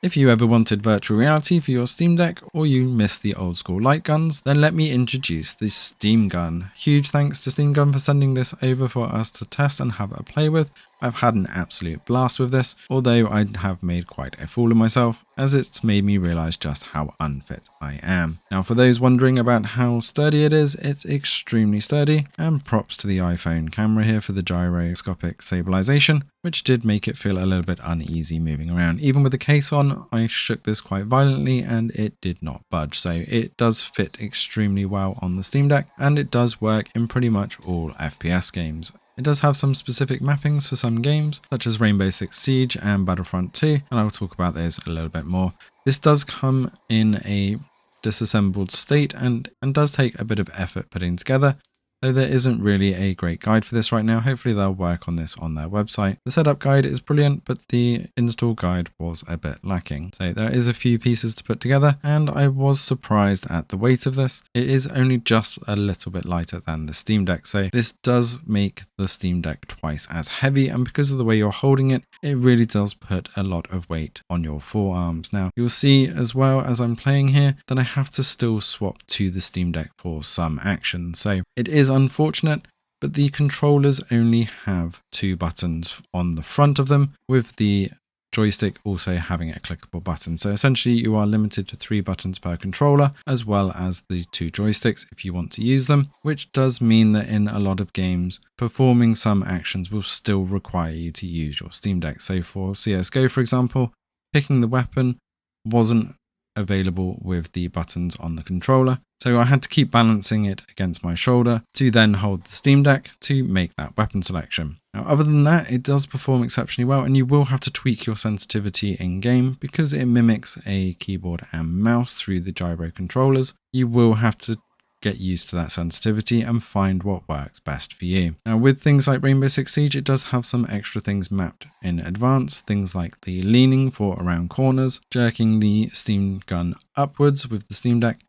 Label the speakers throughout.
Speaker 1: If you ever wanted virtual reality for your Steam Deck or you miss the old school light guns, then let me introduce the Steam Gun. Huge thanks to Steam Gun for sending this over for us to test and have a play with. I've had an absolute blast with this, although I have made quite a fool of myself, as it's made me realise just how unfit I am. Now for those wondering about how sturdy it is, it's extremely sturdy, and props to the iPhone camera here for the gyroscopic stabilisation, which did make it feel a little bit uneasy moving around. Even with the case on, I shook this quite violently and it did not budge, so it does fit extremely well on the Steam Deck, and it does work in pretty much all FPS games. It does have some specific mappings for some games, such as Rainbow Six Siege and Battlefront 2, and I will talk about those a little bit more. This does come in a disassembled state and does take a bit of effort putting together, though there isn't really a great guide for this right now. Hopefully they'll work on this on their website. The setup guide is brilliant, but the install guide was a bit lacking. So there is a few pieces to put together, and I was surprised at the weight of this. It is only just a little bit lighter than the Steam Deck, so this does make the Steam Deck twice as heavy, and because of the way you're holding it, it really does put a lot of weight on your forearms. Now you'll see as well as I'm playing here that I have to still swap to the Steam Deck for some action, so it is unfortunate, but the controllers only have 2 buttons on the front of them, with the joystick also having a clickable button. So essentially you are limited to 3 buttons per controller, as well as the 2 joysticks if you want to use them, which does mean that in a lot of games, performing some actions will still require you to use your Steam Deck. So for CSGO, for example, picking the weapon wasn't available with the buttons on the controller, so I had to keep balancing it against my shoulder to then hold the Steam Deck to make that weapon selection. Now other than that, it does perform exceptionally well, and you will have to tweak your sensitivity in game because it mimics a keyboard and mouse through the gyro controllers. You will have to get used to that sensitivity and find what works best for you. Now with things like Rainbow Six Siege, it does have some extra things mapped in advance, things like the leaning for around corners, jerking the Steam Gun upwards with the Steam Deck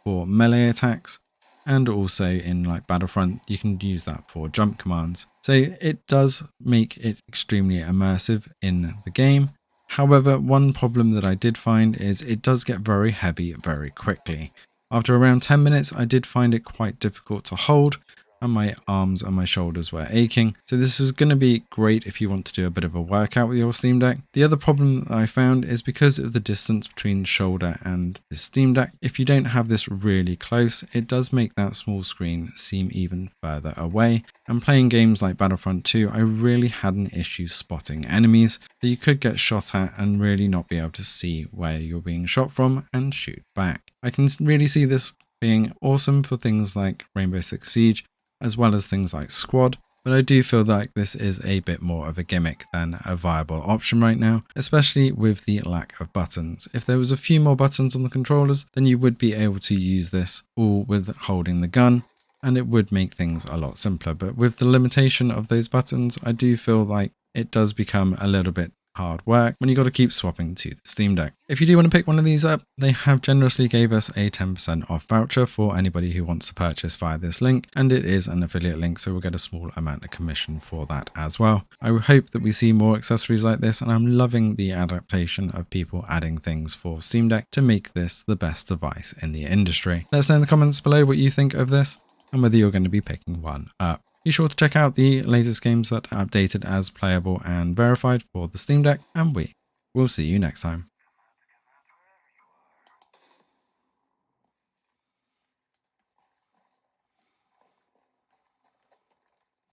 Speaker 1: for melee attacks, and also in like Battlefront you can use that for jump commands. So it does make it extremely immersive in the game. However, one problem that I did find is it does get very heavy very quickly. After around 10 minutes, I did find it quite difficult to hold, and my arms and my shoulders were aching. So this is going to be great if you want to do a bit of a workout with your Steam Deck. The other problem that I found is because of the distance between shoulder and the Steam Deck, if you don't have this really close, it does make that small screen seem even further away. And playing games like Battlefront 2, I really had an issue spotting enemies that you could get shot at and really not be able to see where you're being shot from and shoot back. I can really see this being awesome for things like Rainbow Six Siege, as well as things like Squad, but I do feel like this is a bit more of a gimmick than a viable option right now, especially with the lack of buttons. If there was a few more buttons on the controllers, then you would be able to use this all with holding the gun, and it would make things a lot simpler. But with the limitation of those buttons, I do feel like it does become a little bit hard work when you got to keep swapping to the Steam Deck. If you do want to pick one of these up, they have generously gave us a 10% off voucher for anybody who wants to purchase via this link, and it is an affiliate link, so we'll get a small amount of commission for that as well. I hope that we see more accessories like this, and I'm loving the adaptation of people adding things for Steam Deck to make this the best device in the industry. Let us know in the comments below what you think of this and whether you're going to be picking one up. Be sure to check out the latest games that are updated as playable and verified for the Steam Deck, and we will see you next time.